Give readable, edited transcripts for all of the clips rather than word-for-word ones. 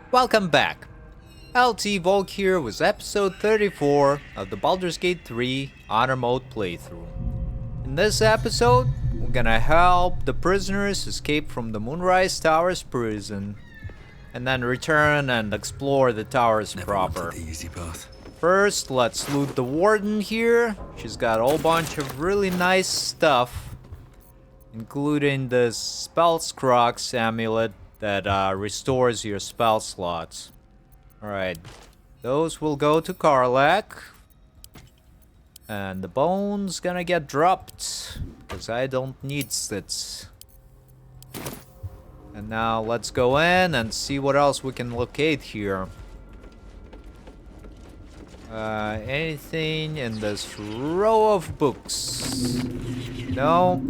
Welcome back. LT Volk here with episode 34 of the Baldur's Gate 3 Honor Mode playthrough. In this episode, we're gonna help the prisoners escape from the Moonrise Towers Prison and then return and explore the towers proper. The easy path. First, let's loot the warden here. She's got a whole bunch of really nice stuff, including the Spellscrox amulet that restores your spell slots. Alright, those will go to Karlach. And the bone's gonna get dropped, because I don't need it. And now let's go in and see what else we can locate here. Anything in this row of books? No?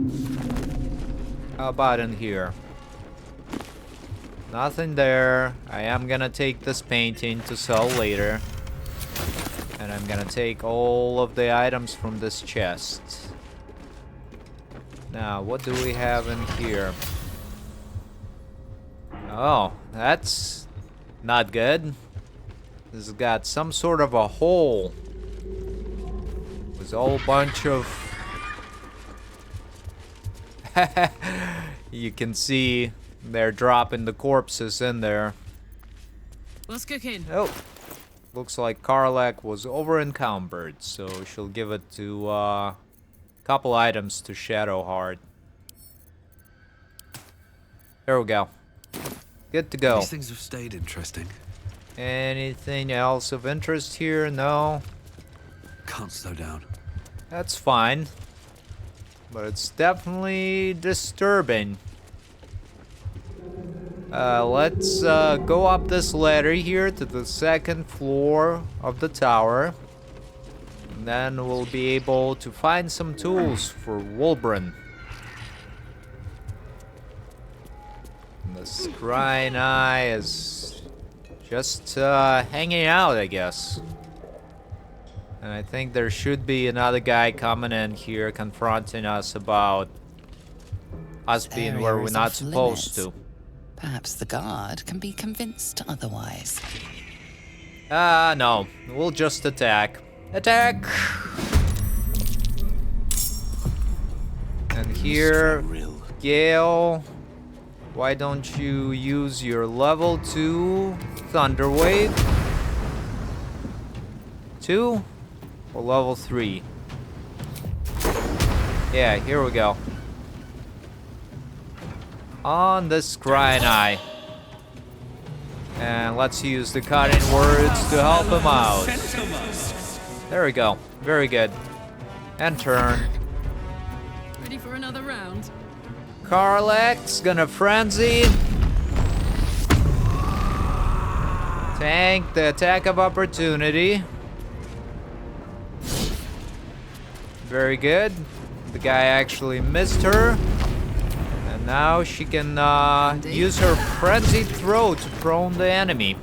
How about in here? Nothing there. I am gonna take this painting to sell later. And I'm gonna take all of the items from this chest. Now, what do we have in here? Oh, that's not good. This has got some sort of a hole with a whole bunch of... You can see they're dropping the corpses in there. What's cooking? Oh, looks like Karlach was over encumbered, so she'll give it to a couple items to Shadowheart. There we go. Good to go. These things have stayed interesting. Anything else of interest here? No. Can't slow down. That's fine. But it's definitely disturbing. Let's go up this ladder here to the second floor of the tower. And then we'll be able to find some tools for Wulbren. And the Scrying Eye is just hanging out, I guess. And I think there should be another guy coming in here confronting us about us being where we're not supposed to. Perhaps the guard can be convinced otherwise. No. We'll just attack. Attack! And here, Gale, why don't you use your level 2 Thunder Wave? 2? Or level 3? Yeah, here we go. On the Scrying Eye. And let's use the cutting words to help him out. There we go. Very good. And turn. Ready for another round? Karlach's gonna frenzy. Tank the attack of opportunity. Very good. The guy actually missed her. And now she can use her frenzied throw to prone the enemy.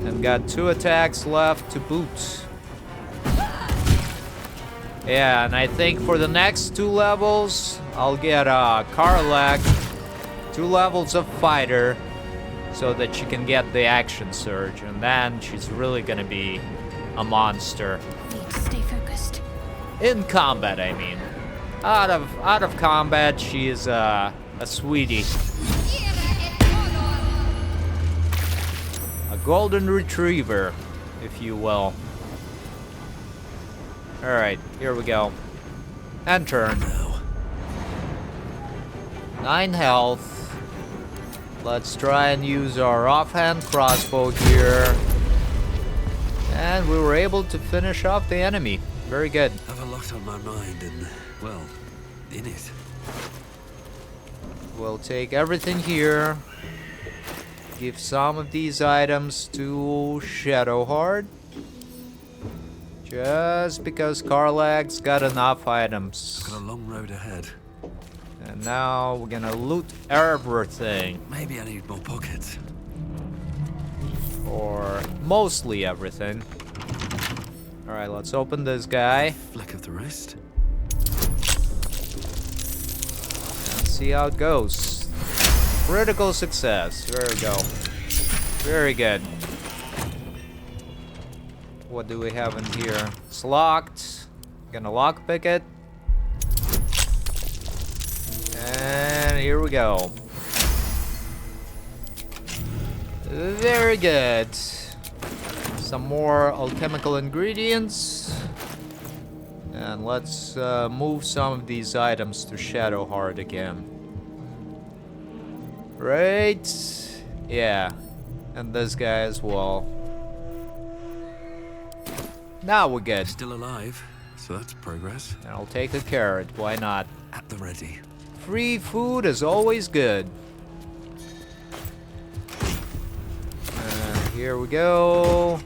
And got 2 attacks left to boot. Yeah, and I think for the next 2 levels, I'll get Karlach 2 levels of fighter so that she can get the action surge, and then she's really gonna be a monster. Need to stay focused. In combat, I mean. Out of combat, she is a sweetie. A golden retriever, if you will. Alright, here we go. And turn. 9 health. Let's try and use our offhand crossbow here. And we were able to finish off the enemy. Very good. Have a lot on my mind and, well, in it. We'll take everything here. Give some of these items to Shadowheart. Just because Karlach's got enough items. Got a long road ahead. And now we're gonna loot everything. Maybe I need more pockets. Or mostly everything. Alright, let's open this guy. Fleck of the wrist. And see how it goes. Critical success. There we go. Very good. What do we have in here? It's locked. Gonna lockpick it. And here we go. Very good. Some more alchemical ingredients. And let's move some of these items to Shadowheart again. Right. Yeah. And this guy as well. Now we're good. Still alive, so that's progress. And I'll take a carrot. Why not? At the ready. Free food is always good. And here we go.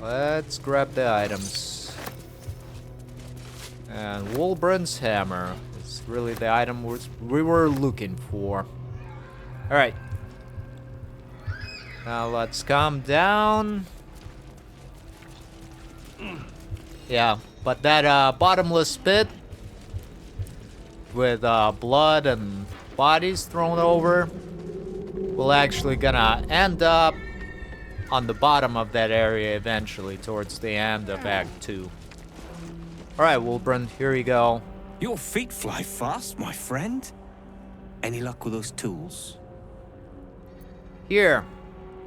Let's grab the items. And Wolbrand's hammer is really the item we were looking for. Alright. Now let's calm down. Yeah, but that bottomless pit with blood and bodies thrown over will actually gonna end up on the bottom of that area eventually towards the end of Act 2. Alright, Wolbrand, here you go. Your feet fly fast, my friend. Any luck with those tools? Here,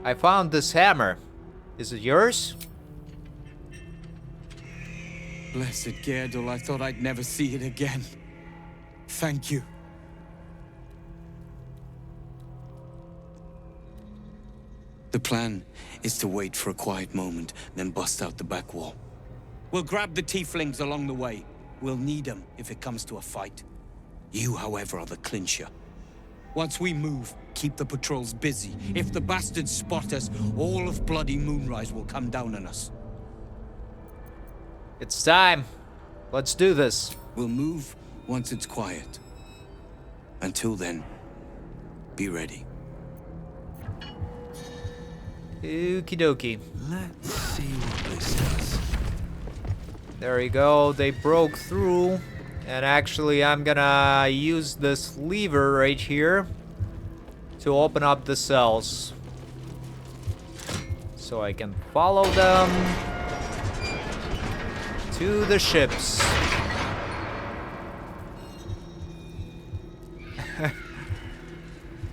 I found this hammer. Is it yours? Blessed Gerdul, I thought I'd never see it again. Thank you. The plan is to wait for a quiet moment, then bust out the back wall. We'll grab the Tieflings along the way. We'll need them if it comes to a fight. You, however, are the clincher. Once we move, keep the patrols busy. If the bastards spot us, all of bloody Moonrise will come down on us. It's time. Let's do this. We'll move once it's quiet. Until then, be ready. Okie dokie. Let's see what this does. There you go. They broke through. And actually, I'm gonna use this lever right here to open up the cells. So I can follow them to the ships.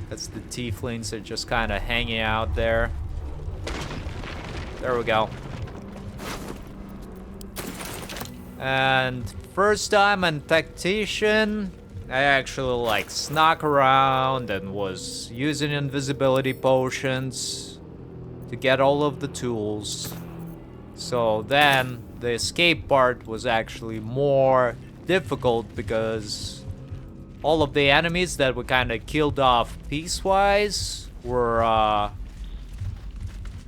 That's the Tieflings are just kind of hanging out there. There we go. And first time on Tactician, I actually like snuck around and was using invisibility potions to get all of the tools. So then the escape part was actually more difficult because all of the enemies that we kind of killed off piecewise were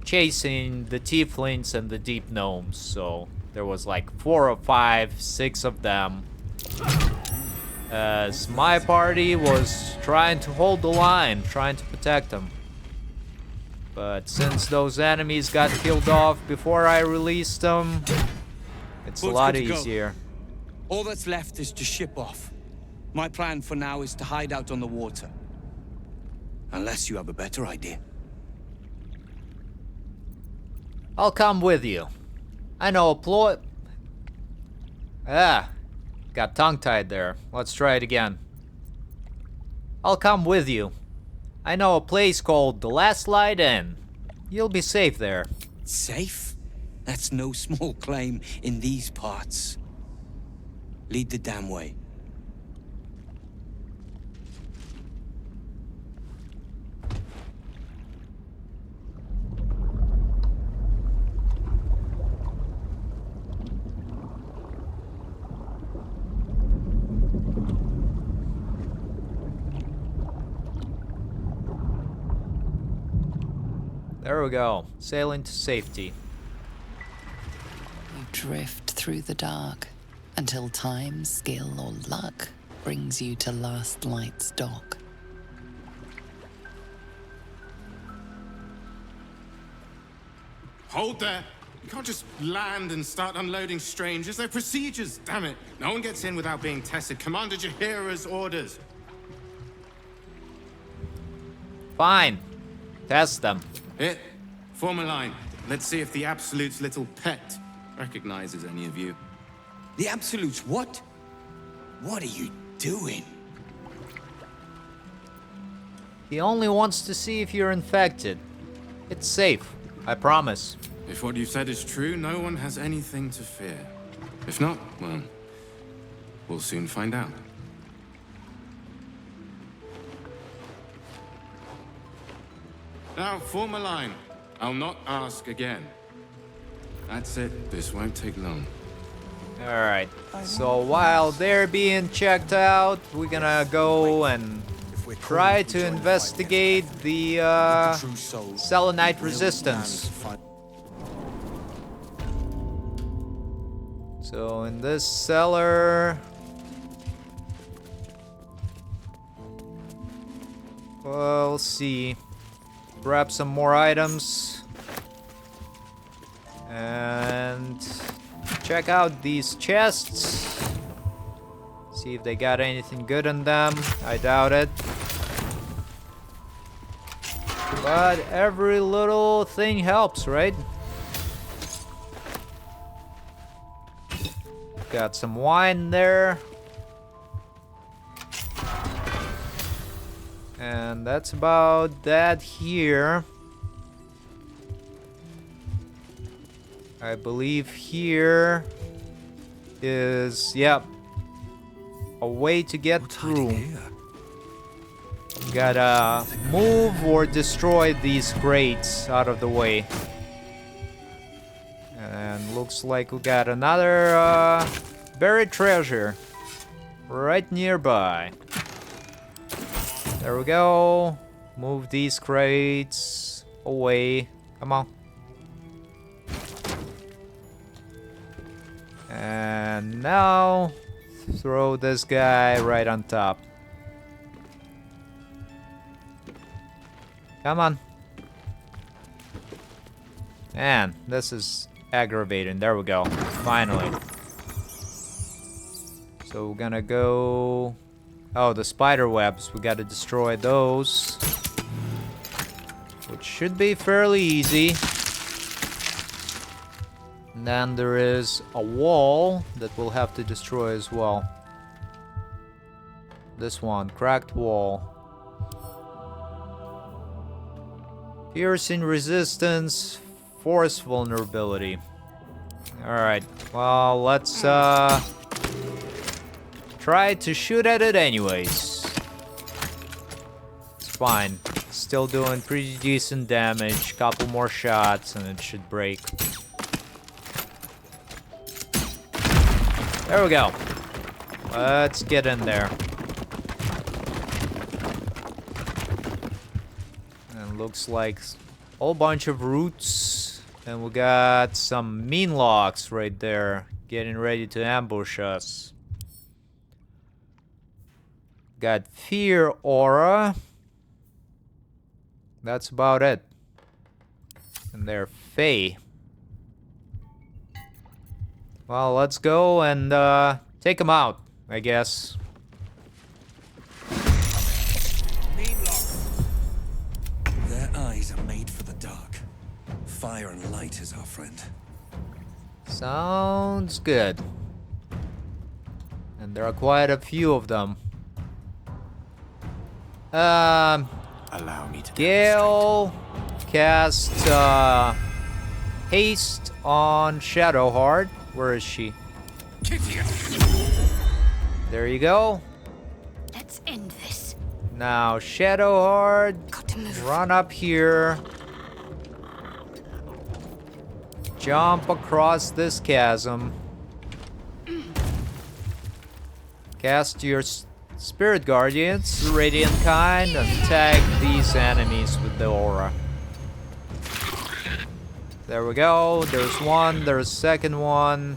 chasing the Tieflings and the Deep Gnomes. So there was like 4 or 5, 6 of them. As my party was trying to hold the line, trying to protect them. But since those enemies got killed off before I released them, it's a lot easier. All that's left is to ship off. My plan for now is to hide out on the water. Unless you have a better idea. I'll come with you. I know a ploy. Got tongue-tied there. Let's try it again. I'll come with you. I know a place called the Last Light Inn. You'll be safe there. Safe? That's no small claim in these parts. Lead the damn way. There we go. Sailing to safety. You drift through the dark until time, skill, or luck brings you to Last Light's dock. Hold there. You can't just land and start unloading strangers. They're procedures, damn it. No one gets in without being tested. Commander Jaheira's orders. Fine. test them. Hit. Form a line. Let's see if the Absolute's little pet recognizes any of you. The Absolutes what? What are you doing? He only wants to see if you're infected. It's safe, I promise. If what you've said is true, no one has anything to fear. If not, well, we'll soon find out. Now, form a line. I'll not ask again. That's it. This won't take long. Alright, so while they're being checked out, we're gonna go and try to investigate the Selenite resistance. So in this cellar, we'll see. Grab some more items and check out these chests. See if they got anything good in them. I doubt it. But every little thing helps, right? Got some wine there. And that's about that here. I believe here is, yep, a way to get through. You gotta move or destroy these crates out of the way. And looks like we got another buried treasure right nearby. There we go. Move these crates away. Come on. And now throw this guy right on top. Come on. Man, this is aggravating. There we go. Finally. So we're gonna go... Oh, the spider webs. We gotta destroy those. Which should be fairly easy. And then there is a wall that we'll have to destroy as well. This one. Cracked wall. Piercing resistance. Force vulnerability. Alright. Well, let's try to shoot at it anyways. It's fine. Still doing pretty decent damage. Couple more shots and it should break. There we go. Let's get in there. And looks like a whole bunch of roots. And we got some mean locks right there. Getting ready to ambush us. Got fear aura. That's about it. And they're Fae. Well, let's go and take them out, I guess. Their eyes are made for the dark. Fire and light is our friend. Sounds good. And there are quite a few of them. Allow me to Gale cast haste on Shadowheart. Where is she? There you go. Let's end this. Now Shadowheart, Got to move. run up here. Jump across this chasm. Cast your Spirit Guardians, Radiant kind, and tag these enemies with the aura. There we go. There's one, there's a second one,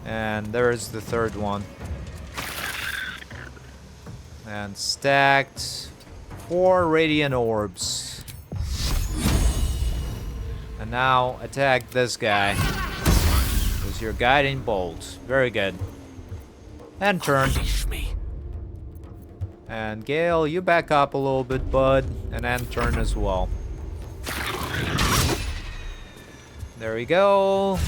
and there's the third one. And stacked 4 Radiant Orbs. And now attack this guy with your Guiding Bolt. Very good. And turn. And Gale, you back up a little bit, bud. And end turn as well. There we go.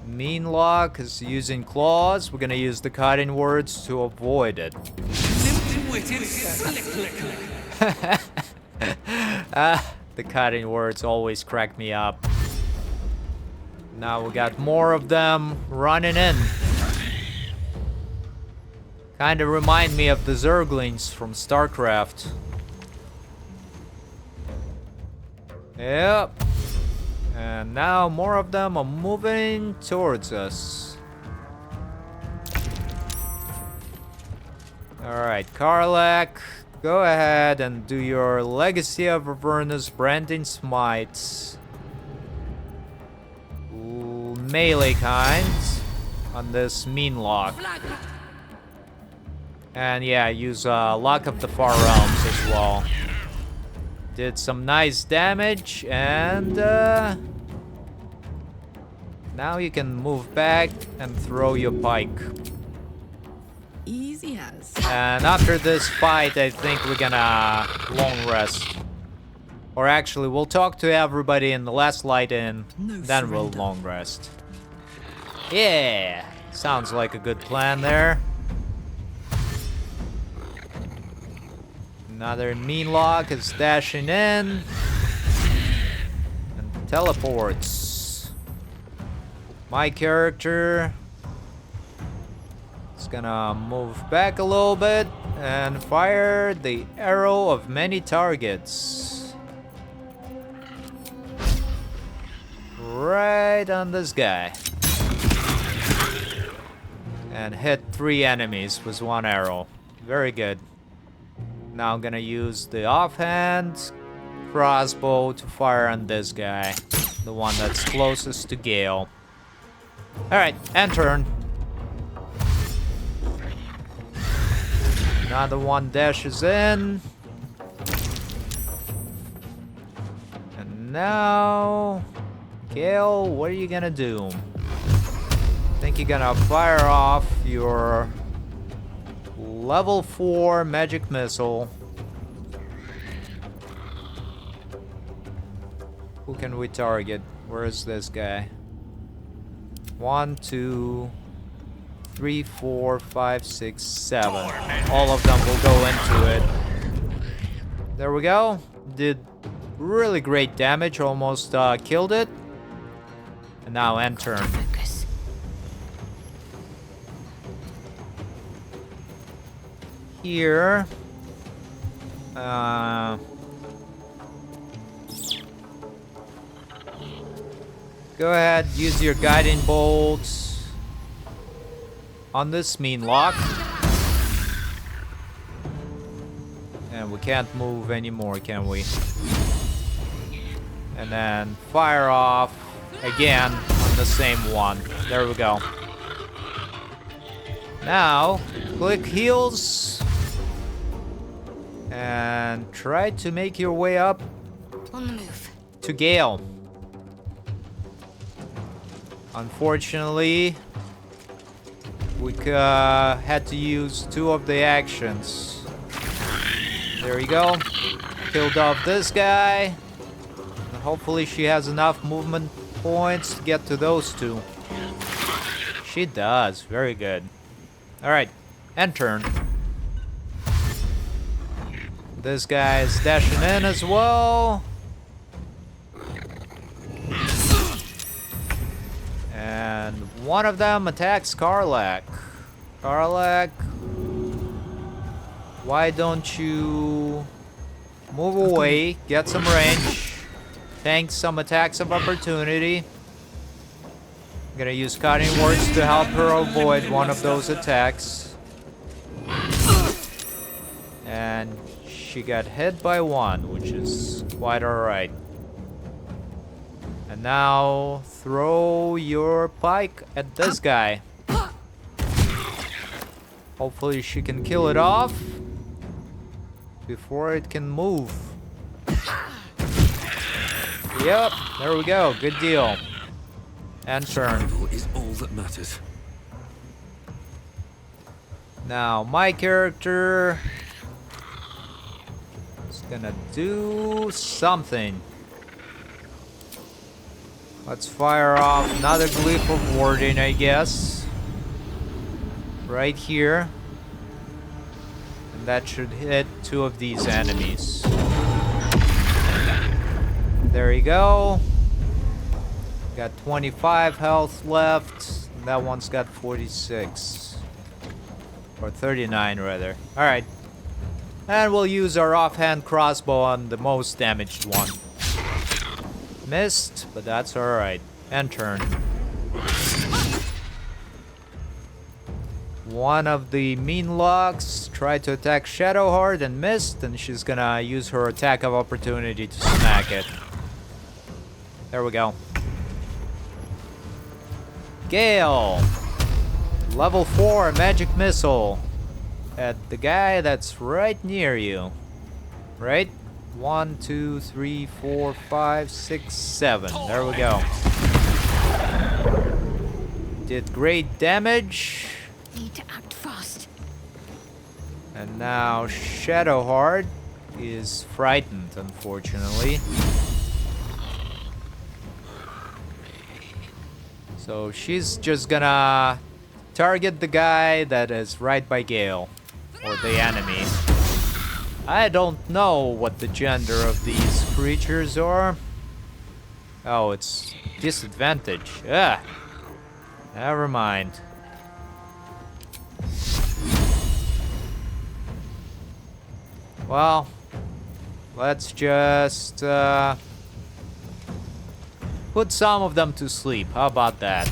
Meanlock is using claws. We're gonna use the cutting words to avoid it. The cutting words always crack me up. Now we got more of them running in. Kinda remind me of the Zerglings from StarCraft. Yep. And now more of them are moving towards us. Alright, Karlach, go ahead and do your Legacy of Avernus Branding Smites. Melee kind on this Meanlock. And yeah, use Lock of the Far Realms as well. Did some nice damage, and now you can move back and throw your pike. Easy as. And after this fight, I think we're gonna long rest. Or actually, we'll talk to everybody in the last light in, then we'll long rest. Yeah, sounds like a good plan there. Another Meanlock is dashing in and teleports. My character is gonna move back a little bit and fire the arrow of many targets. Right on this guy. And hit 3 enemies with 1 arrow. Very good. Now I'm gonna use the offhand crossbow to fire on this guy. The one that's closest to Gale. Alright, end turn. Another one dashes in. And now... Gale, what are you gonna do? I think you're gonna fire off your... Level 4 magic missile. Who can we target? Where is this guy? 1, 2, 3, 4, 5, 6, 7. All of them will go into it. There we go. Did really great damage. Almost killed it. And now end turn. Focus. Here. Go ahead, use your guiding bolts on this Meanlock. And we can't move anymore, can we? And then fire off again on the same one. There we go. Now, click heals and try to make your way up On the move. to Gale. Unfortunately, we had to use 2 of the actions. There you go. Killed off this guy. And hopefully she has enough movement points to get to those 2. She does. Very good. Alright, end turn. This guy is dashing in as well. And one of them attacks Karlach. Karlach, why don't you move away, get some range, tank some attacks of opportunity. I'm gonna use cutting words to help her avoid one of those attacks. And she got hit by 1, which is quite alright. And now throw your pike at this guy. Hopefully she can kill it off before it can move. Yep, there we go. Good deal. And turn. Survival is all that matters. Now, my character is gonna do something. Let's fire off another glyph of warding, I guess. Right here. And that should hit 2 of these enemies. There you go. Got 25 health left. And that one's got 46. Or 39 rather. Alright. And we'll use our offhand crossbow on the most damaged one. Missed, but that's alright. And turn. One of the mean locks tried to attack Shadowheart and missed, and she's gonna use her attack of opportunity to smack it. There we go. Gale! Level 4 magic missile. At the guy that's right near you. Right? 1, 2, 3, 4, 5, 6, 7. There we go. Did great damage. Need to act fast. And now Shadowheart is frightened, unfortunately. So she's just gonna target the guy that is right by Gale. Or the enemy. I don't know what the gender of these creatures are. Oh, it's disadvantage. Ah, never mind. Well, let's just put some of them to sleep. How about that?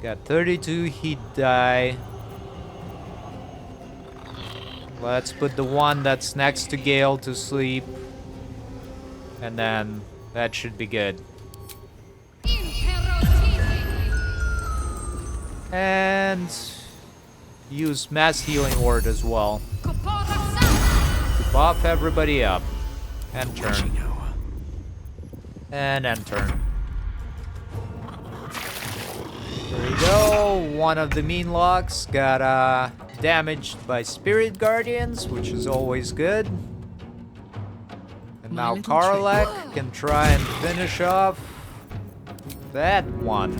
Got 32 heat die. Let's put the one that's next to Gale to sleep. And then that should be good. And use mass healing word as well. To buff everybody up. And turn. And end turn. There you go. One of the mean locks got damaged by spirit guardians, which is always good. And now Karlach can try and finish off that one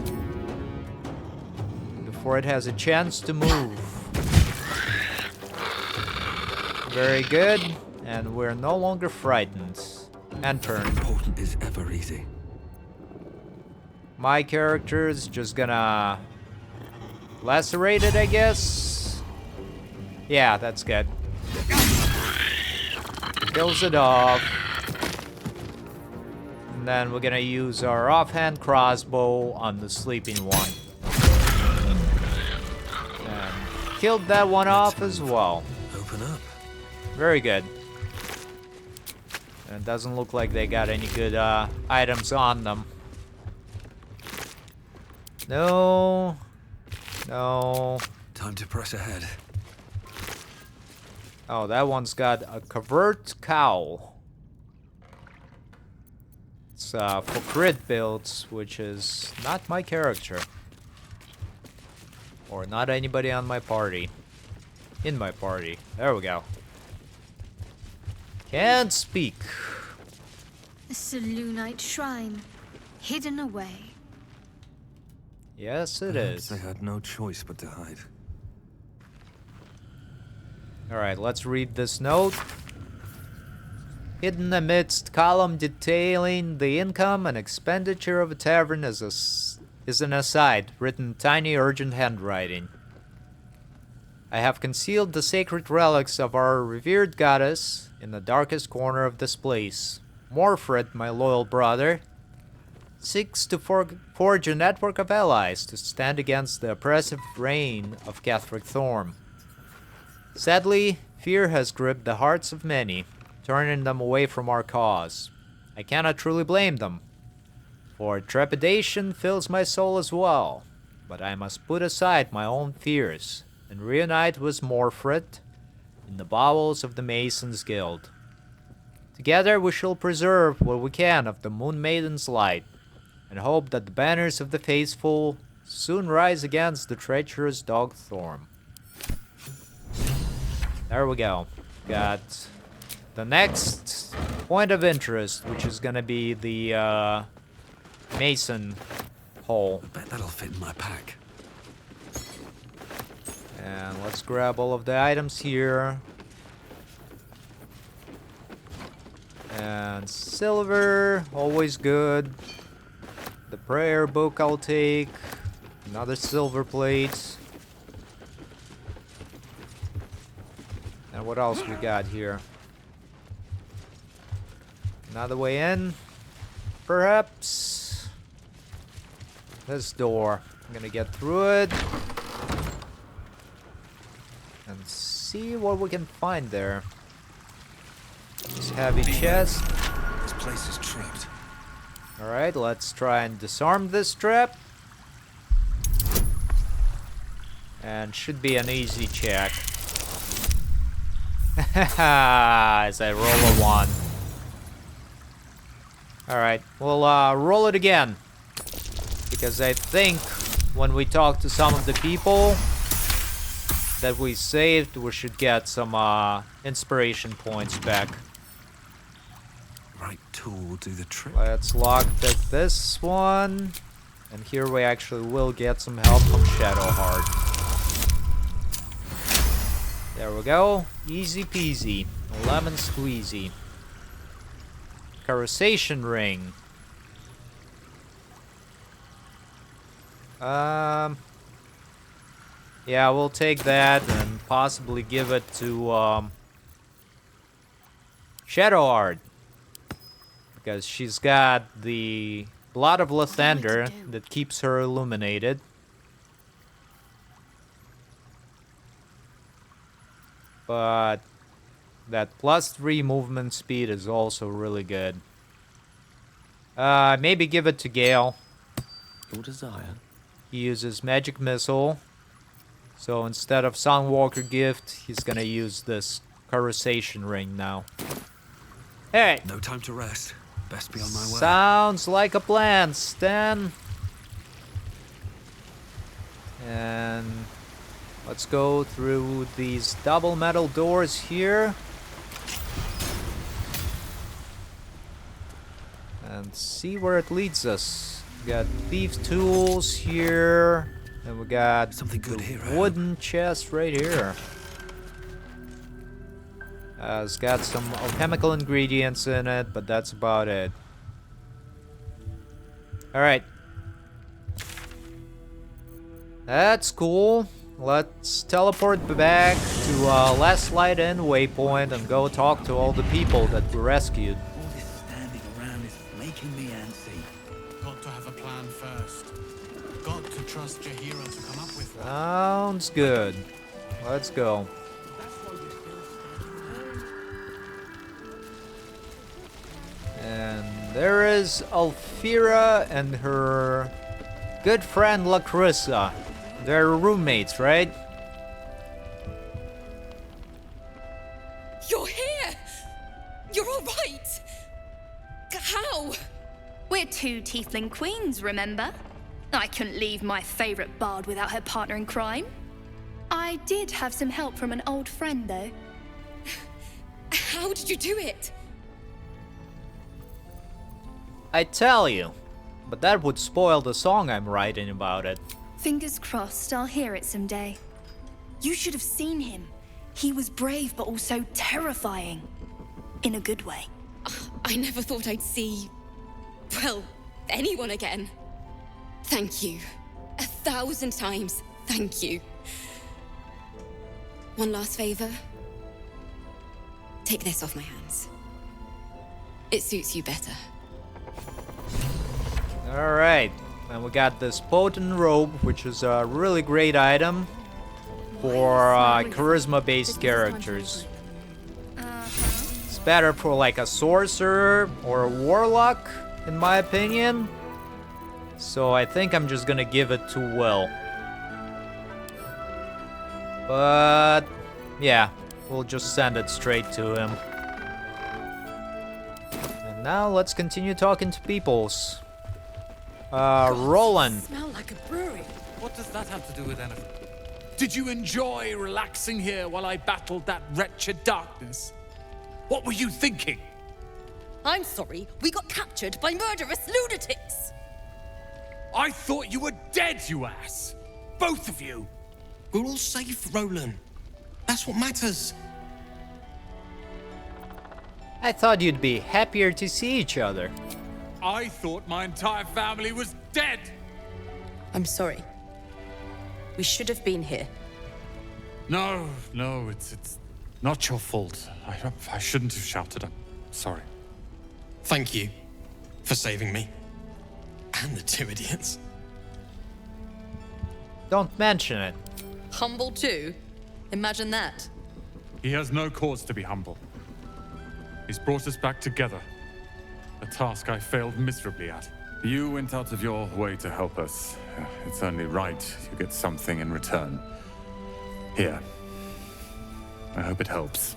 before it has a chance to move. Very good. And we're no longer frightened. And turn. Important is ever easy. My character's just gonna lacerate it, I guess. Yeah, that's good. Kills it off. And then we're gonna use our offhand crossbow on the sleeping one. And killed that one off as well. Open up. Very good. And it doesn't look like they got any good items on them. No. No. Time to press ahead. Oh, that one's got a covert cowl. It's for crit builds, which is not my character. Or not anybody on my party. In my party. There we go. Can't speak. A Selûnite shrine, hidden away. Yes, it Perhaps is. they had no choice but to hide. Alright, let's read this note. Hidden amidst column detailing the income and expenditure of a tavern is an aside, written in tiny urgent handwriting. I have concealed the sacred relics of our revered goddess in the darkest corner of this place. Morfred, my loyal brother, seeks to forge a network of allies to stand against the oppressive reign of Catherick Thorm. Sadly, fear has gripped the hearts of many, turning them away from our cause. I cannot truly blame them, for trepidation fills my soul as well, but I must put aside my own fears and reunite with Morfred in the bowels of the Masons' Guild. Together we shall preserve what we can of the Moon Maiden's light, and hope that the banners of the faithful soon rise against the treacherous dog Thorm. There we go. Got the next point of interest, which is gonna be the mason hole. Bet that'll fit in my pack. And let's grab all of the items here. And silver, always good. The prayer book I'll take. Another silver plate. And what else we got here? Another way in, perhaps. This door. I'm gonna get through it. And see what we can find there. This heavy chest. This place is trapped. Alright, let's try and disarm this trap. And should be an easy check. As I roll a 1. Alright, we'll roll it again. Because I think when we talk to some of the people that we saved, we should get some inspiration points back. Right tool will do the trick. Let's lockpick this one. And here we actually will get some help from Shadowheart. There we go. Easy peasy. Lemon squeezy. Conversation ring. Yeah, we'll take that and possibly give it to Shadowheart. Because she's got the Blood of Lathander that keeps her illuminated. But that +3 movement speed is also really good. Maybe give it to Gale. Your desire. He uses Magic Missile. So instead of Sunwalker Gift, he's gonna use this Conversation Ring now. Hey! No time to rest. Best be on my way. Sounds like a plan, Stan. And let's go through these double metal doors here. And see where it leads us. We got thief tools here. And we got something good here. Wooden chest right here. It's got some alchemical ingredients in it, but that's about it. Alright. That's cool. Let's teleport back to Last Light Inn waypoint and go talk to all the people that we rescued. All this standing around is making me antsy. Got to have a plan first. Got to trust Jahira to come up with one. Sounds good. Let's go. And there is Alfira and her good friend Lacrissa. They're roommates, right? You're here! You're all right! How? We're 2 Tiefling queens, remember? I couldn't leave my favorite bard without her partner in crime. I did have some help from an old friend, though. How did you do it? I tell you, but that would spoil the song I'm writing about it. Fingers crossed I'll hear it someday. You should have seen him. He was brave, but also terrifying. In a good way. I never thought I'd see... well, anyone again. Thank you. 1,000 times, thank you. One last favor. Take this off my hands. It suits you better. Alright, and we got this potent robe, which is a really great item for charisma-based characters. It's better for like a sorcerer or a warlock, in my opinion. So I think I'm just gonna give it to Will. But yeah, we'll just send it straight to him. And now let's continue talking to peoples. Roland. Smell like a brewery. What does that have to do with anything? Did you enjoy relaxing here while I battled that wretched darkness? What were you thinking? I'm sorry, we got captured by murderous lunatics. I thought you were dead, you ass! Both of you! We're all safe, Roland. That's what matters. I thought you'd be happier to see each other. I thought my entire family was dead! I'm sorry. We should have been here. No, it's not your fault. I shouldn't have shouted. I'm sorry. Thank you for saving me. And the two idiots. Don't mention it. Humble too? Imagine that. He has no cause to be humble. He's brought us back together. A task I failed miserably at. You went out of your way to help us. It's only right you get something in return. Here. I hope it helps.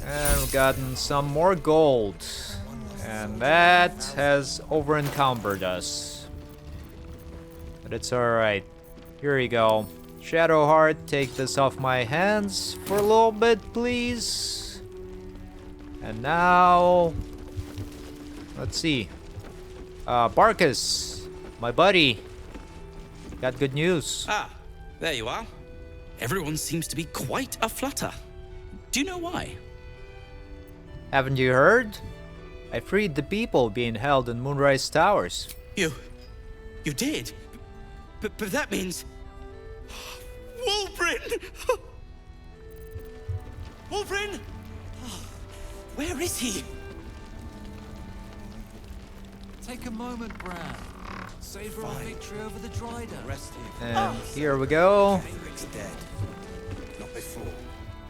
And we've gotten some more gold. And that has over-encumbered us. But it's alright. Here you go. Shadowheart, take this off my hands for a little bit, please. And now... let's see. Barkus, my buddy. Got good news. Ah, there you are. Everyone seems to be quite aflutter. Do you know why? Haven't you heard? I freed the people being held in Moonrise Towers. You did? But that means... Wulbrin! Wulbrin! Where is he? Take a moment, Bran. Savor our victory over the Dryder. And here we go. Eric's dead. Not before.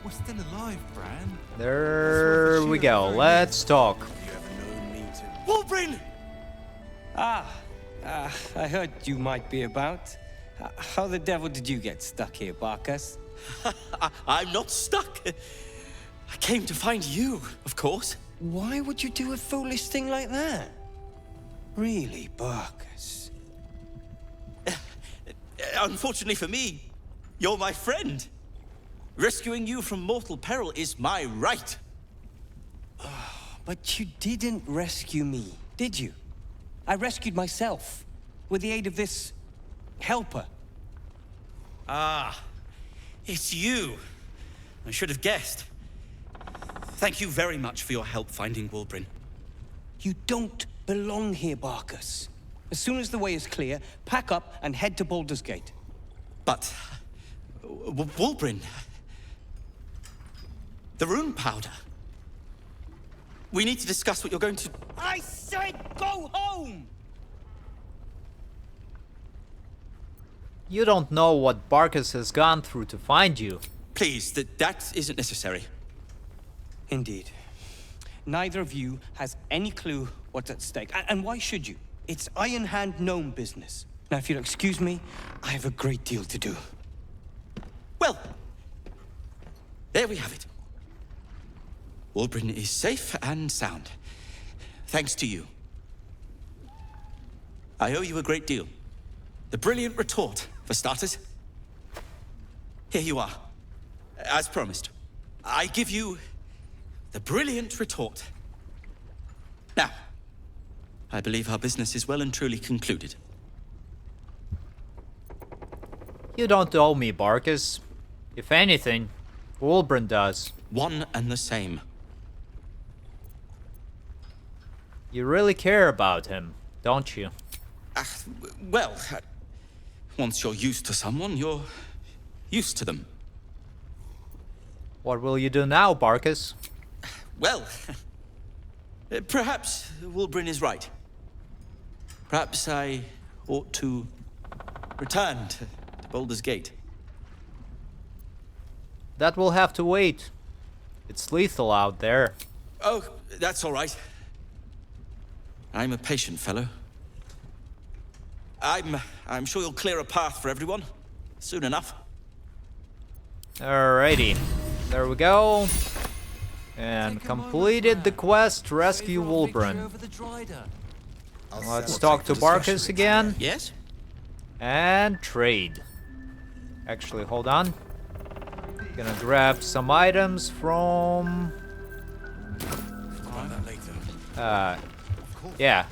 We're still alive, Bran. There we go. Let's talk. You ever known me to... Wulbrin! I heard you might be about. How the devil did you get stuck here, Barkus? I'm not stuck. I came to find you, of course. Why would you do a foolish thing like that? Really, Barkus? Unfortunately for me, you're my friend. Rescuing you from mortal peril is my right. But you didn't rescue me, did you? I rescued myself with the aid of this helper. Ah, it's you. I should have guessed. Thank you very much for your help finding Wulbrin. You don't belong here, Barkus. As soon as the way is clear, pack up and head to Baldur's Gate. But... Wulbrin... The rune powder. We need to discuss what you're going to... I said go home! You don't know what Barkus has gone through to find you. Please, that isn't necessary. Indeed. Neither of you has any clue what's at stake. And why should you? It's Iron Hand gnome business. Now, if you'll excuse me, I have a great deal to do. Well, there we have it. Wulbrin is safe and sound. Thanks to you. I owe you a great deal. The brilliant retort, for starters. Here you are. As promised. I give you the brilliant retort. Now, I believe our business is well and truly concluded. You don't owe me, Barkus. If anything, Wulbrin does. One and the same. You really care about him, don't you? Well, once you're used to someone, you're used to them. What will you do now, Barkus? Well, perhaps Wulbrin is right. Perhaps I ought to return to Baldur's Gate. That will have to wait. It's lethal out there. Oh, that's all right. I'm a patient fellow. I'm sure you'll clear a path for everyone soon enough. Alrighty. There we go. And completed the quest, rescue Wolbran. Let's talk to Barkus again. Yes? And trade. Actually, hold on. Gonna grab some items from... yeah.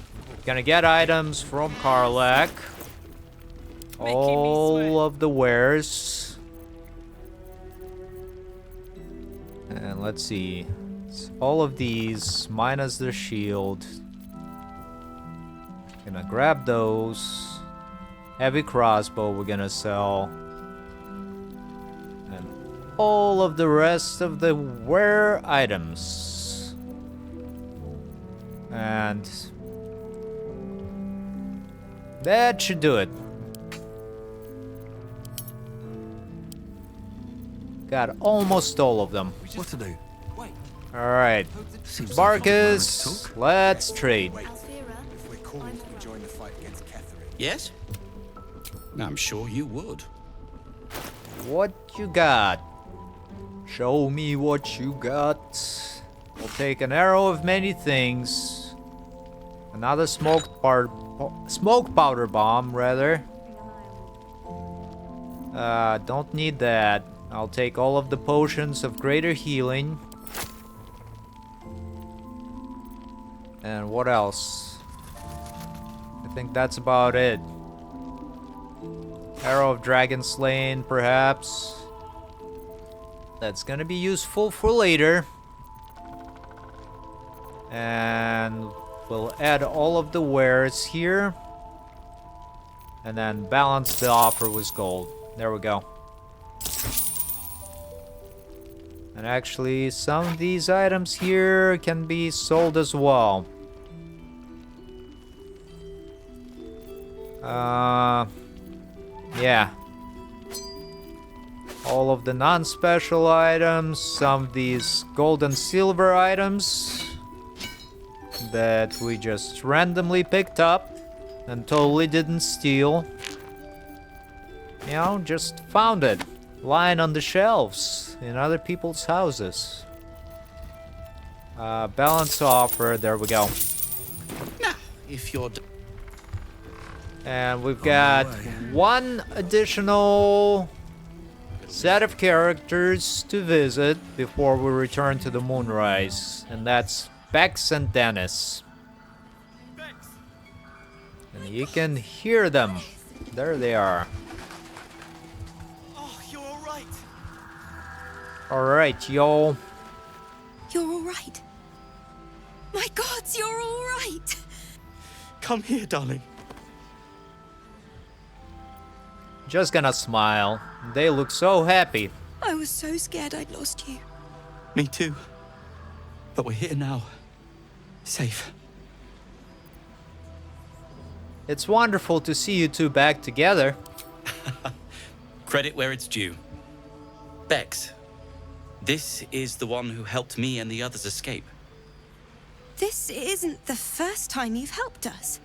Gonna get items from Karlach. All of the wares. And let's see. It's all of these, minus the shield. Gonna grab those. Heavy crossbow we're gonna sell. And all of the rest of the wear items. And that should do it. Got almost all of them. What to do? Alright. Barkus, let's trade. If we're called to join the fight against Catherine. Yes? I'm sure you would. What you got? Show me what you got. We'll take an arrow of many things. Another smoke powder bomb, rather. Don't need that. I'll take all of the potions of greater healing. And what else? I think that's about it. Arrow of Dragon Slaying, perhaps. That's gonna be useful for later. And we'll add all of the wares here. And then balance the offer with gold. There we go. And actually, some of these items here can be sold as well. Yeah. All of the non-special items, some of these gold and silver items that we just randomly picked up and totally didn't steal. You know, just found it. Lying on the shelves in other people's houses. Balance offer, there we go. Now, if you're... And we've got one additional set of characters to visit before we return to the Moonrise. And that's Bex and Dennis. And you can hear them. There they are. Alright, yo. You're all right. My gods, you're all right. Come here, darling. Just gonna smile. They look so happy. I was so scared I'd lost you. Me too. But we're here now. Safe. It's wonderful to see you two back together. Credit where it's due. Bex, this is the one who helped me and the others escape. This isn't the first time you've helped us.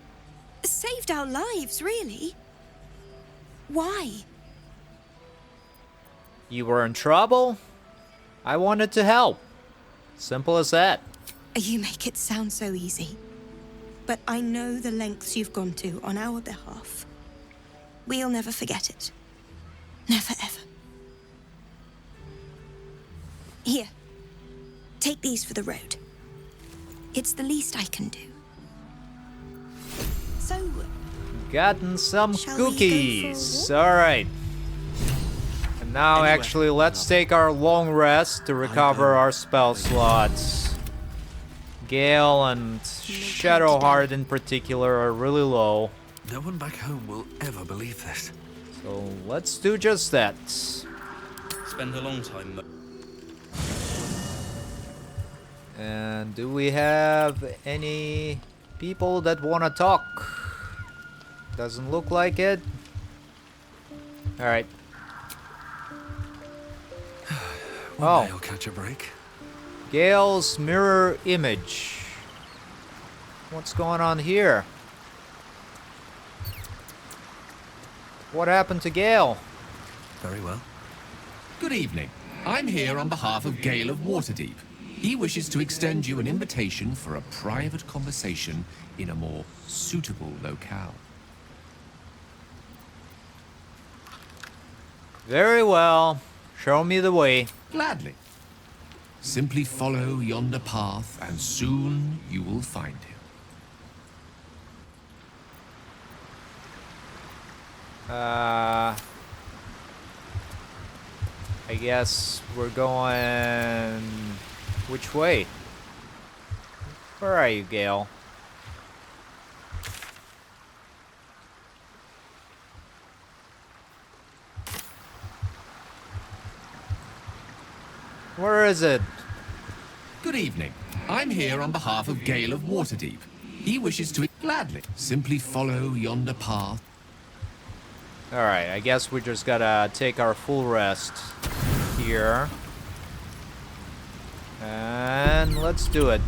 Saved our lives, really. Why? You were in trouble? I wanted to help. Simple as that. You make it sound so easy. But I know the lengths you've gone to on our behalf. We'll never forget it. Never, ever. Here. Take these for the road. It's the least I can do. So... Gotten some Shall we go cookies. Alright. And now actually let's take our long rest to recover our spell slots. Gale and Shadowheart in particular are really low. No one back home will ever believe this. So let's do just that. Spend a long time. And do we have any people that want to talk? Doesn't look like it. Alright. One day I'll catch a break. Gale's mirror image. What's going on here? What happened to Gale? Very well. Good evening. I'm here on behalf of Gale of Waterdeep. He wishes to extend you an invitation for a private conversation in a more suitable locale. Very well. Show me the way. Gladly. Simply follow yonder path, and soon you will find him. I guess we're going... Which way? Where are you, Gale? Where is it? Good evening. I'm here on behalf of Gale of Waterdeep. He wishes to gladly simply follow yonder path. Alright, I guess we just gotta take our full rest here. And let's do it.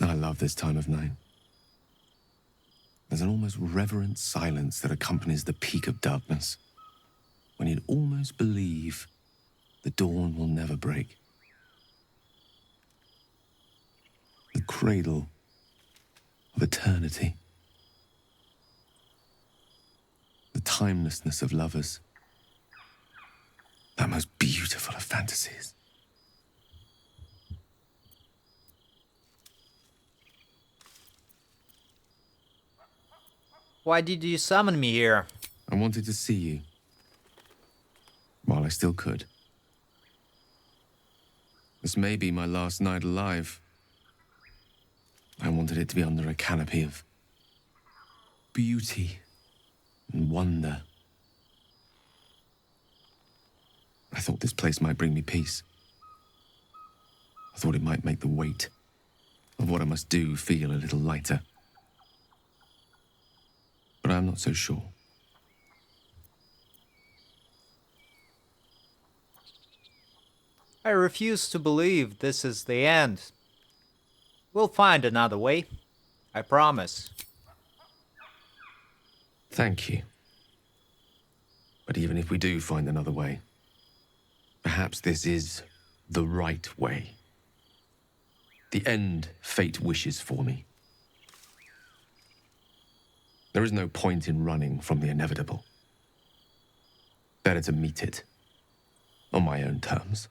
I love this time of night. There's an almost reverent silence that accompanies the peak of darkness, when you'd almost believe the dawn will never break. The cradle of eternity. The timelessness of lovers. That most beautiful of fantasies. Why did you summon me here? I wanted to see you. While I still could. This may be my last night alive. I wanted it to be under a canopy of beauty and wonder. I thought this place might bring me peace. I thought it might make the weight of what I must do feel a little lighter. But I'm not so sure. I refuse to believe this is the end. We'll find another way. I promise. Thank you. But even if we do find another way, perhaps this is the right way. The end fate wishes for me. There is no point in running from the inevitable. Better to meet it on my own terms.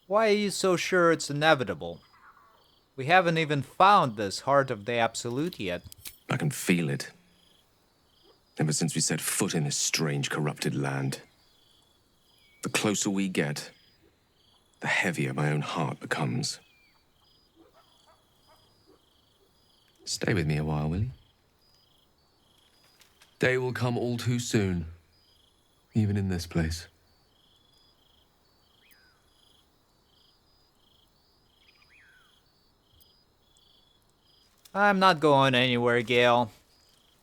Why are you so sure it's inevitable? We haven't even found this heart of the Absolute yet. I can feel it. Ever since we set foot in this strange, corrupted land. The closer we get, the heavier my own heart becomes. Stay with me a while, will you? Day will come all too soon, even in this place. I'm not going anywhere, Gale.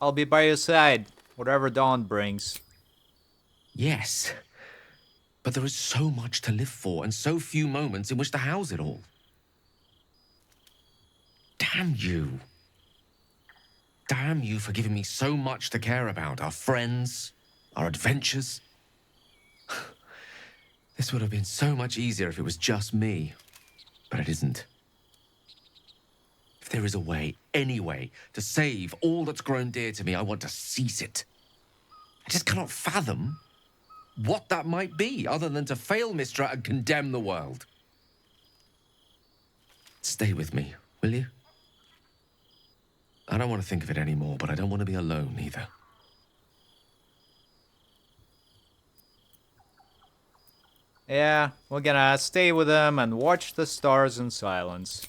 I'll be by your side, whatever dawn brings. Yes. But there is so much to live for, and so few moments in which to house it all. Damn you. Damn you for giving me so much to care about. Our friends, our adventures. This would have been so much easier if it was just me. But it isn't. If there is a way, any way, to save all that's grown dear to me, I want to seize it. I just cannot fathom what that might be, other than to fail Mistra and condemn the world. Stay with me, will you? I don't want to think of it anymore, but I don't want to be alone either. Yeah, we're gonna stay with them and watch the stars in silence.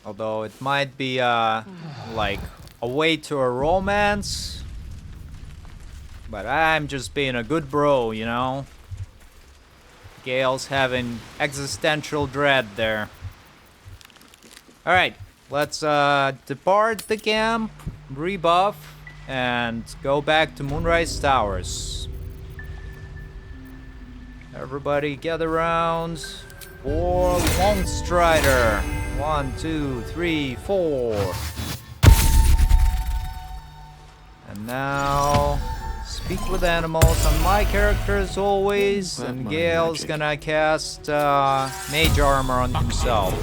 Although it might be, like, a way to a romance. But I'm just being a good bro, you know? Gale's having existential dread there. Alright, let's depart the camp, rebuff, and go back to Moonrise Towers. Everybody gather around for Long Strider. 1, 2, 3, 4. And now, speak with animals on my character as always, and Gale's gonna cast Mage Armor on himself.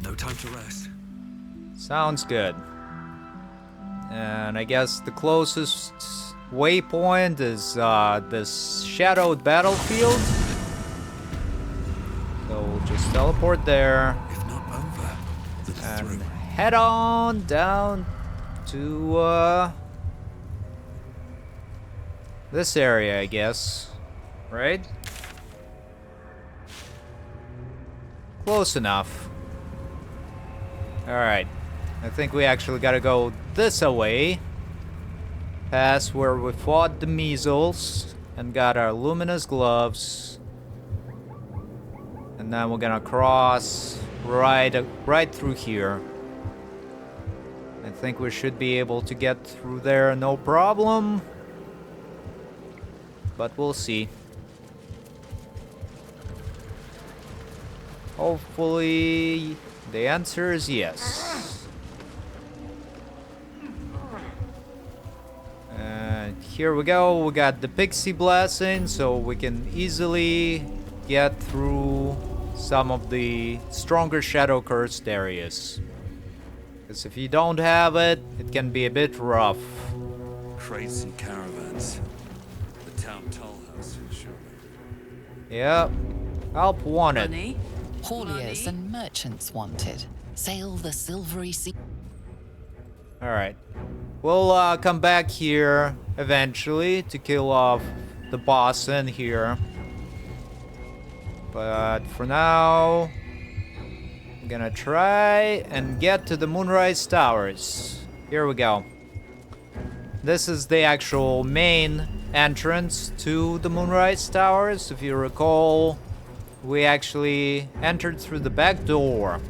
No time to rest. Sounds good. And I guess the closest waypoint is this shadowed battlefield. So we'll just teleport there. If not over, and head on down to this area, I guess. Right? Close enough. Alright. I think we actually gotta go this away. Past where we fought the measles and got our luminous gloves. And then we're gonna cross right through here. I think we should be able to get through there no problem. But we'll see. Hopefully the answer is yes. And here we go. We got the Pixie Blessing, so we can easily get through some of the stronger shadow cursed areas. Because if you don't have it, it can be a bit rough. Crates and caravans. The town toll house, sure. Yep. Help wanted. Money? Hauliers and merchants wanted. Sail the silvery sea. Alright. We'll come back here eventually to kill off the boss in here. But for now, I'm gonna try and get to the Moonrise Towers. Here we go. This is the actual main entrance to the Moonrise Towers. If you recall, we actually entered through the back door.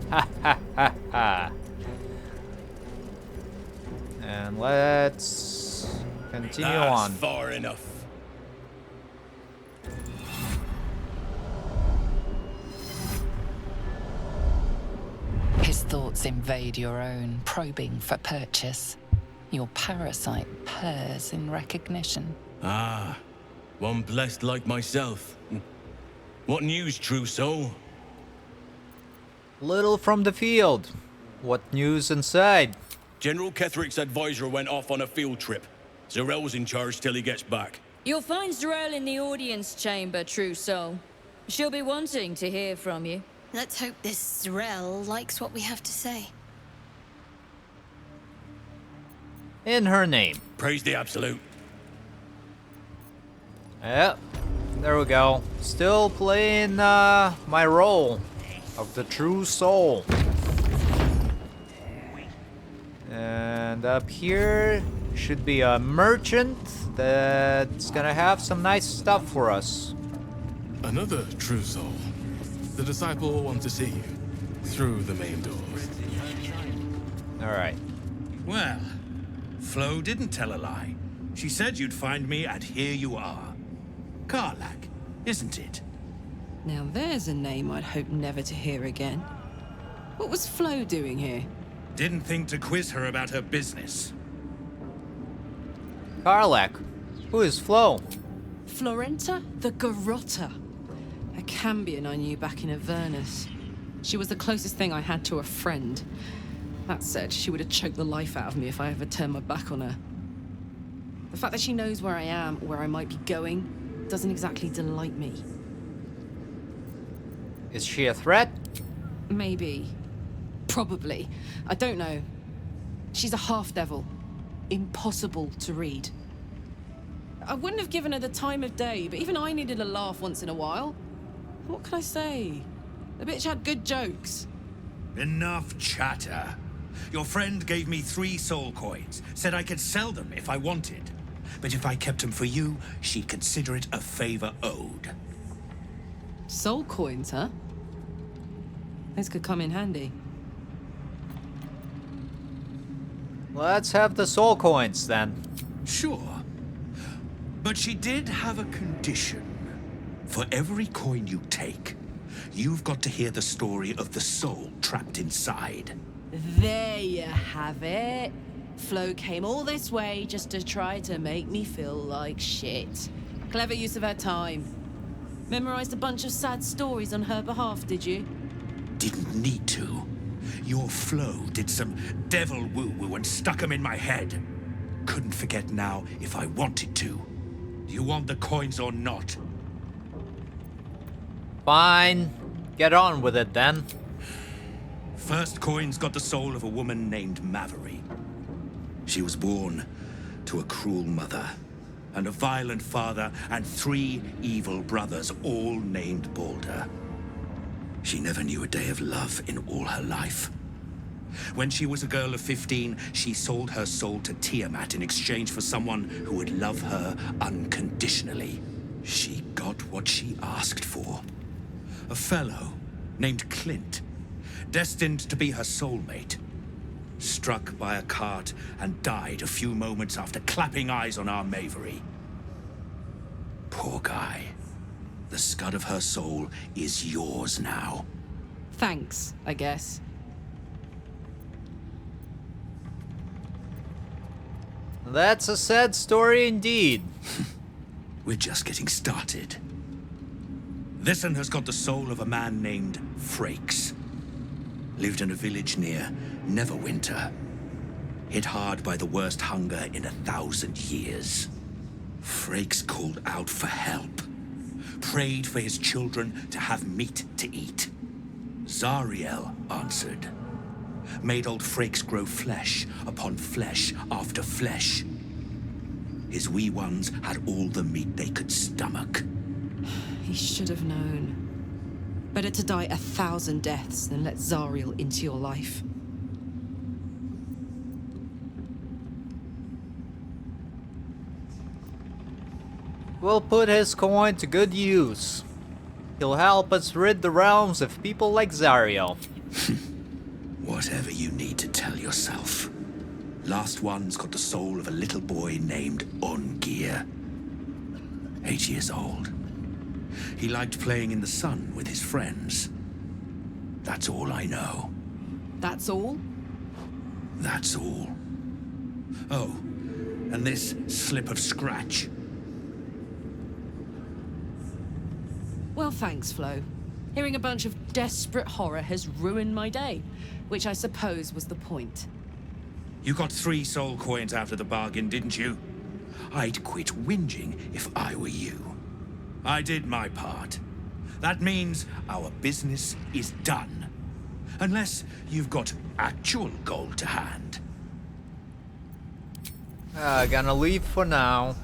Ha ha ha ha. And let's continue on. Far enough. His thoughts invade your own, probing for purchase. Your parasite purrs in recognition. Ah, one blessed like myself. What news, true soul? Little from the field. What news inside? General Ketherick's advisor went off on a field trip. Zarel's in charge till he gets back. You'll find Zarel in the audience chamber, true soul. She'll be wanting to hear from you. Let's hope this Zarel likes what we have to say. In her name. Praise the Absolute. Yep. There we go. Still playing my role of the true soul. And up here should be a merchant that's gonna have some nice stuff for us. Another true soul. The disciple will want to see you through the main doors. Alright. Well, Flo didn't tell a lie. She said you'd find me, and here you are. Karlach, isn't it? Now there's a name I'd hope never to hear again. What was Flo doing here? Didn't think to quiz her about her business. Karlach. Who is Flo? Florenta the Garotta. A Cambion I knew back in Avernus. She was the closest thing I had to a friend. That said, she would have choked the life out of me if I ever turned my back on her. The fact that she knows where I am, where I might be going, doesn't exactly delight me. Is she a threat? Maybe. Probably. I don't know. She's a half-devil. Impossible to read. I wouldn't have given her the time of day, but even I needed a laugh once in a while. What can I say? The bitch had good jokes. Enough chatter. Your friend gave me 3 soul coins, said I could sell them if I wanted. But if I kept them for you, she'd consider it a favor owed. Soul coins, huh? Those could come in handy. Let's have the soul coins then. Sure. But she did have a condition. For every coin you take, you've got to hear the story of the soul trapped inside. There you have it. Flo came all this way just to try to make me feel like shit. Clever use of her time. Memorized a bunch of sad stories on her behalf, did you? Didn't need to. Your Flo did some devil woo-woo and stuck 'em in my head. Couldn't forget now if I wanted to. Do you want the coins or not? Fine. Get on with it then. First coin's got the soul of a woman named Mavery. She was born to a cruel mother, and a violent father, and 3 evil brothers, all named Baldur. She never knew a day of love in all her life. When she was a girl of 15, she sold her soul to Tiamat in exchange for someone who would love her unconditionally. She got what she asked for. A fellow named Clint, destined to be her soulmate. Struck by a cart and died a few moments after clapping eyes on our Mavery. Poor guy. The scud of her soul is yours now. Thanks, I guess. That's a sad story indeed. We're just getting started. This one has got the soul of a man named Frakes. Lived in a village near Neverwinter. Hit hard by the worst hunger in 1,000 years. Frakes called out for help. Prayed for his children to have meat to eat. Zariel answered. Made old Frakes grow flesh upon flesh after flesh. His wee ones had all the meat they could stomach. He should have known. Better to die 1,000 deaths than let Zariel into your life. We'll put his coin to good use. He'll help us rid the realms of people like Zariel. Whatever you need to tell yourself. Last one's got the soul of a little boy named Ongir. 8 years old. He liked playing in the sun with his friends. That's all I know. That's all? That's all. Oh, and this slip of scratch. Well, thanks, Flo. Hearing a bunch of desperate horror has ruined my day, which I suppose was the point. You got 3 soul coins out of the bargain, didn't you? I'd quit whinging if I were you. I did my part. That means our business is done. Unless you've got actual gold to hand. Gonna leave for now.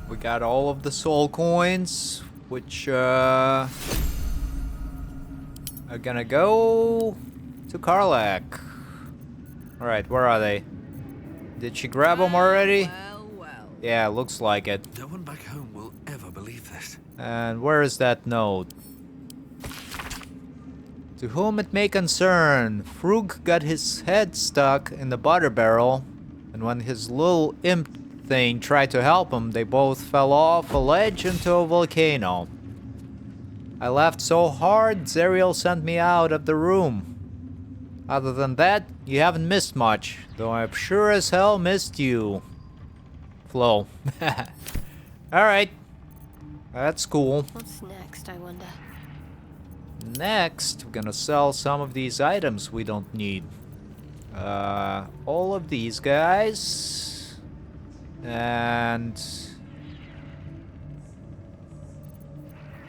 We got all of the soul coins, which are gonna go to Karlach. Alright, where are they? Did she grab them already? Yeah, looks like it. No one back home will ever believe this. And where is that note? To whom it may concern, Frug got his head stuck in the butter barrel, and when his little imp thing tried to help him, they both fell off a ledge into a volcano. I laughed so hard, Zariel sent me out of the room. Other than that, you haven't missed much, though I've sure as hell missed you. Flo. Alright. That's cool. What's next, I wonder? Next, we're gonna sell some of these items we don't need. All of these guys. And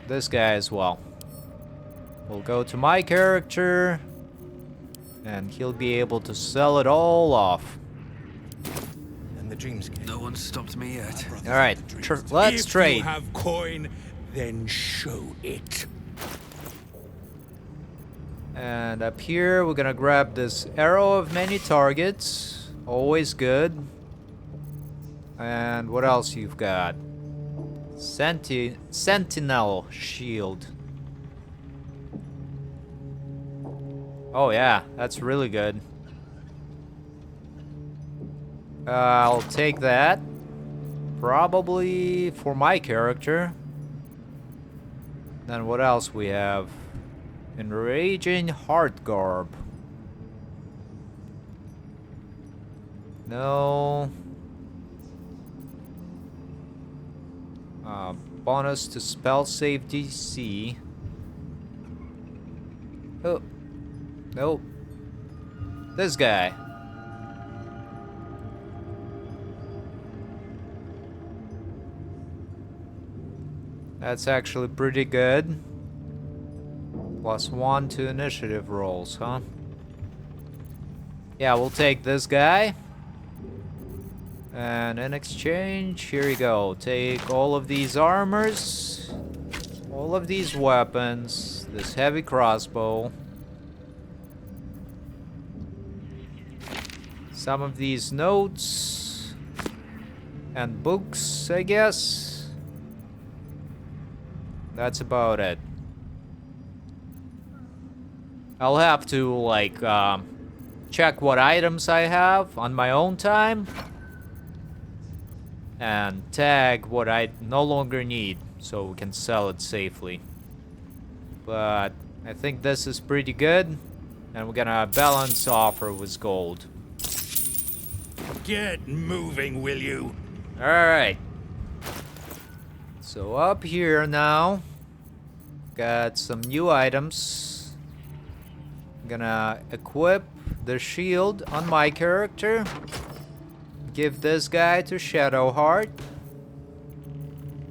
this guy as well. We'll go to my character, and he'll be able to sell it all off. And the dreams. No one stopped me yet. All right, let's trade. If you have coin, then show it. And up here, we're gonna grab this arrow of many targets. Always good. And what else you've got? Sentinel shield. Oh yeah, that's really good. I'll take that. Probably for my character. Then what else we have? Enraging Heart Garb. No. Bonus to spell save DC. Oh. Nope. This guy. That's actually pretty good. +1 to initiative rolls, huh? Yeah, we'll take this guy. And in exchange, here you go. Take all of these armors, all of these weapons, this heavy crossbow, some of these notes, and books, I guess. That's about it. I'll have to, like, check what items I have on my own time. And tag what I no longer need, so we can sell it safely. But I think this is pretty good. And we're gonna balance offer with gold. Get moving, will you? Alright. So up here now, got some new items. I'm gonna equip the shield on my character. Give this guy to Shadowheart.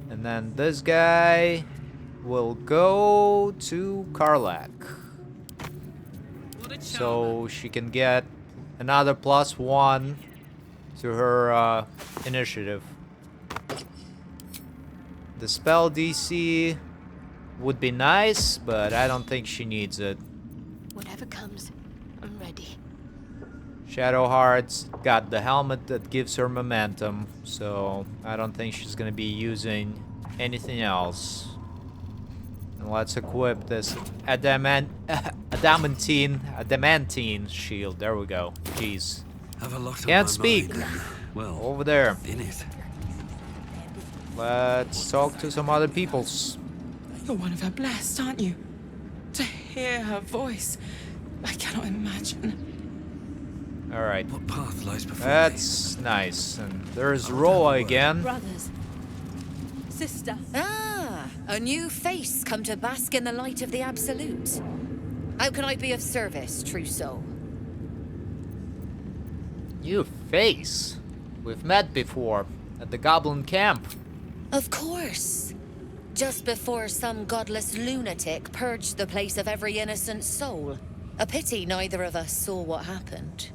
And then this guy will go to Karlach. So she can get another +1 to her initiative. The spell DC would be nice, but I don't think she needs it. Whatever comes, I'm ready. Shadowheart's got the helmet that gives her momentum, so I don't think she's gonna be using anything else. And let's equip this adamantine shield. There we go. Jeez. Have a lot on Can't my speak. mind and, well, over there. in it. Let's talk to some other peoples. You're one of her blessed, aren't you? To hear her voice, I cannot imagine. All right. What path lies before That's nice. And there's Roa again. Brothers. Sister. Ah, a new face come to bask in the light of the Absolute. How can I be of service, true soul? New face? We've met before at the Goblin Camp. Of course. Just before some godless lunatic purged the place of every innocent soul. A pity neither of us saw what happened.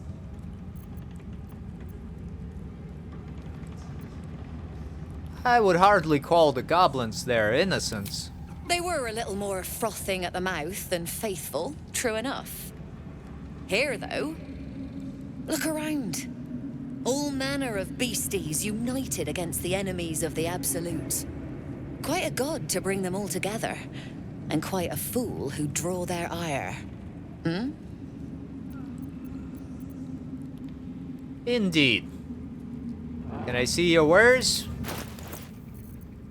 I would hardly call the goblins their innocents. They were a little more frothing at the mouth than faithful, true enough. Here, though, look around. All manner of beasties united against the enemies of the Absolute. Quite a god to bring them all together, and quite a fool who draw their ire. Hmm? Indeed. Can I see your wares?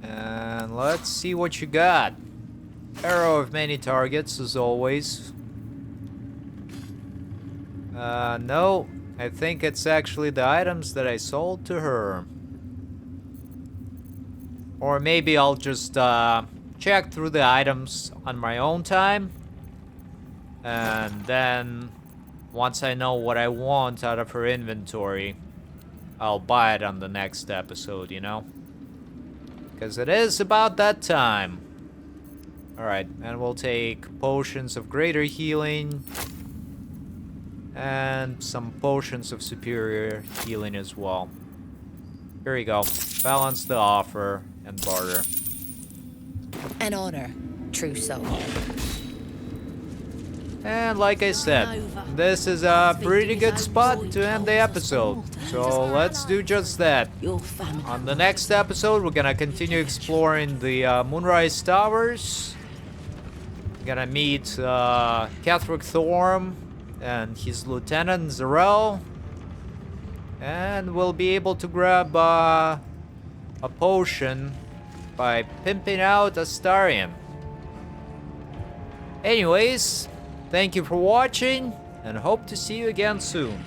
And let's see what you got. Arrow of many targets, as always. No. I think it's actually the items that I sold to her. Or maybe I'll just check through the items on my own time. And then, once I know what I want out of her inventory, I'll buy it on the next episode, you know? Because it is about that time. Alright, and we'll take potions of greater healing. And some potions of superior healing as well. Here we go. Balance the offer and barter. An honor, true soul. And like I said, this is a pretty good spot to end the episode. So let's do just that. On the next episode, we're gonna continue exploring the Moonrise Towers. We're gonna meet Catherick Thorm and his lieutenant Zarel. And we'll be able to grab a potion by pimping out Astarion. Anyways, thank you for watching, and hope to see you again soon.